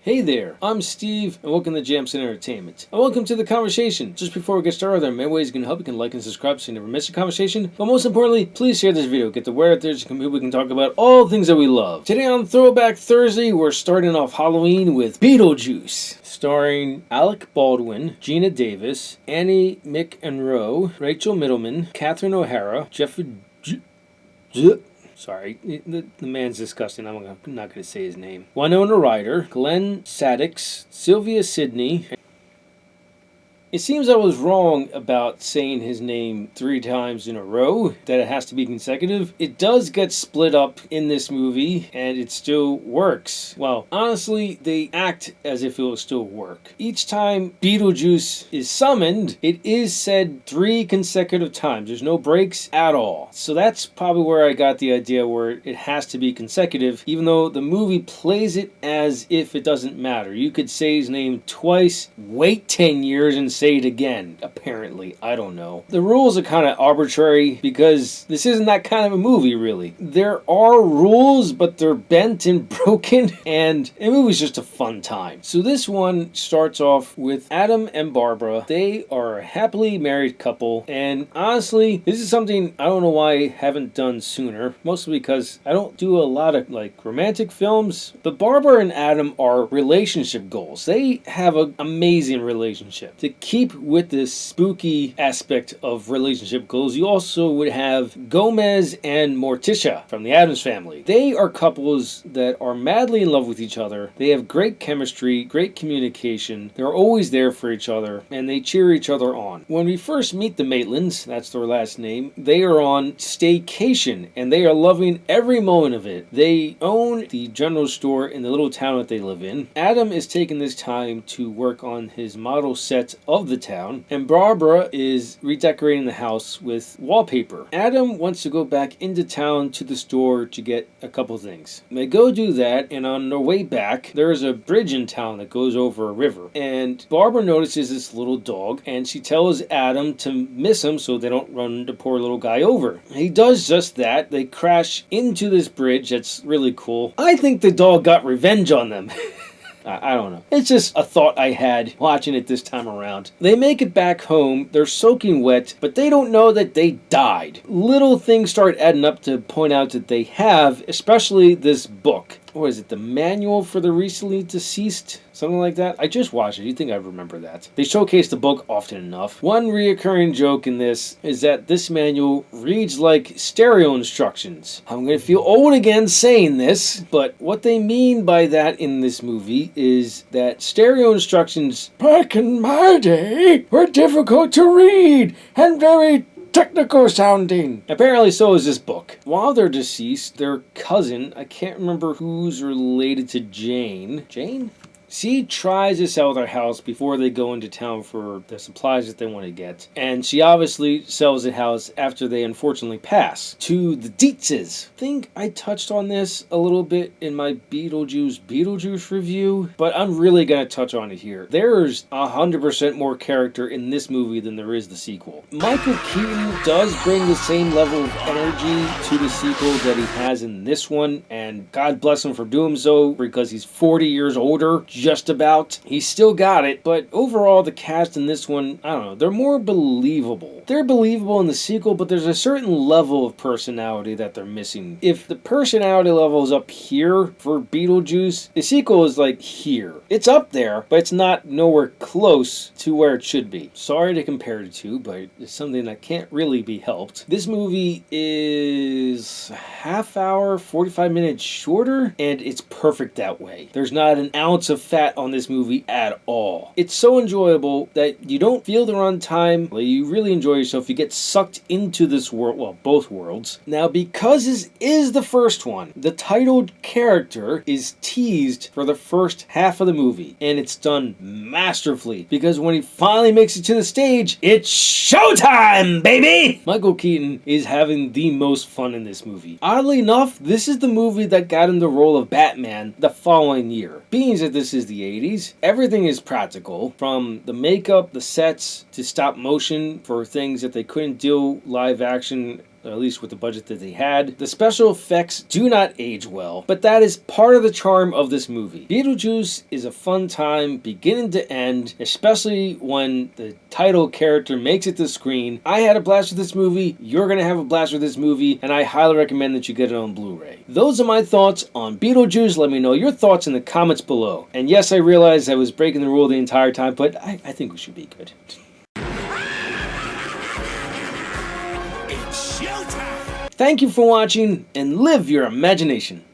Hey there, I'm Steve, and welcome to Jamson Entertainment. And welcome to the conversation. Just before we get started, there are many ways you can help. You can like and subscribe so you never miss a conversation. But most importantly, please share this video. Get the word out there so we can talk about all things that we love. Today on Throwback Thursday, we're starting off Halloween with Beetlejuice, starring Alec Baldwin, Gina Davis, Annie McEnroe, Rachel Middleman, Catherine O'Hara, Sorry, the man's disgusting. I'm not going to say his name. Winona Ryder, Glenn Sadix, Sylvia Sidney. It seems I was wrong about saying his name 3 times in a row, that it has to be consecutive. It does get split up in this movie, and it still works. Well, honestly, they act as if it will still work. Each time Beetlejuice is summoned, it is said 3 consecutive times. There's no breaks at all. So that's probably where I got the idea where it has to be consecutive, even though the movie plays it as if it doesn't matter. You could say his name twice, wait 10 years, and say it again, apparently. I don't know. The rules are kind of arbitrary because this isn't that kind of a movie, really. There are rules, but they're bent and broken, and the movie's just a fun time. So this one starts off with Adam and Barbara. They are a happily married couple, and honestly, this is something I don't know why I haven't done sooner, mostly because I don't do a lot of romantic films, but Barbara and Adam are relationship goals. They have an amazing relationship. To keep with this spooky aspect of relationship goals, you also would have Gomez and Morticia from the Addams Family. They are couples that are madly in love with each other. They have great chemistry, great communication. They're always there for each other, and they cheer each other on. When we first meet the Maitlands, that's their last name, they are on staycation, and they are loving every moment of it. They own the general store in the little town that they live in. Adam is taking this time to work on his model set of the town, and Barbara is redecorating the house with wallpaper. Adam wants to go back into town to the store to get a couple things. They go do that, and on their way back, there's a bridge in town that goes over a river, and Barbara notices this little dog, and she tells Adam to miss him so they don't run the poor little guy over. He does just that. They crash into this bridge. That's really cool. I think the dog got revenge on them. I don't know. It's just a thought I had watching it this time around. They make it back home. They're soaking wet, but they don't know that they died. Little things start adding up to point out that they have, especially this book. What is it? The Manual for the Recently Deceased? Something like that? I just watched it. You'd think I'd remember that. They showcase the book often enough. One reoccurring joke in this is that this manual reads like stereo instructions. I'm going to feel old again saying this, but what they mean by that in this movie is that stereo instructions back in my day were difficult to read and very technical sounding. Apparently so is this book. While they're deceased, their cousin, I can't remember who's related to Jane. Jane? She tries to sell their house before they go into town for the supplies that they want to get. And she obviously sells the house after they unfortunately pass to the Dietzes. I think I touched on this a little bit in my Beetlejuice review, but I'm really going to touch on it here. There's 100% more character in this movie than there is the sequel. Michael Keaton does bring the same level of energy to the sequel that he has in this one, and God bless him for doing so because he's 40 years older. Just about. He's still got it, but overall the cast in this one, I don't know, they're more believable. They're believable in the sequel, but there's a certain level of personality that they're missing. If the personality level is up here for Beetlejuice, the sequel is like here. It's up there, but it's not nowhere close to where it should be. Sorry to compare the two, but it's something that can't really be helped. This movie is a half hour, 45 minutes shorter, and it's perfect that way. There's not an ounce of fat on this movie at all. It's so enjoyable that you don't feel the runtime. You really enjoy yourself. You get sucked into this world, well, both worlds. Now, because this is the first one, the titled character is teased for the first half of the movie, and it's done masterfully because when he finally makes it to the stage, it's showtime, baby! Michael Keaton is having the most fun in this movie. Oddly enough, this is the movie that got him the role of Batman the following year. Being that this is the 80s, everything is practical, from the makeup, the sets, to stop motion for things that they couldn't do live action or at least with the budget that they had. The special effects do not age well, but that is part of the charm of this movie. Beetlejuice is a fun time beginning to end, especially when the title character makes it to screen. I had a blast with this movie, you're gonna have a blast with this movie, and I highly recommend that you get it on Blu-ray. Those are my thoughts on Beetlejuice. Let me know your thoughts in the comments below. And yes, I realize I was breaking the rule the entire time, but I think we should be good. It's showtime! Thank you for watching, and live your imagination.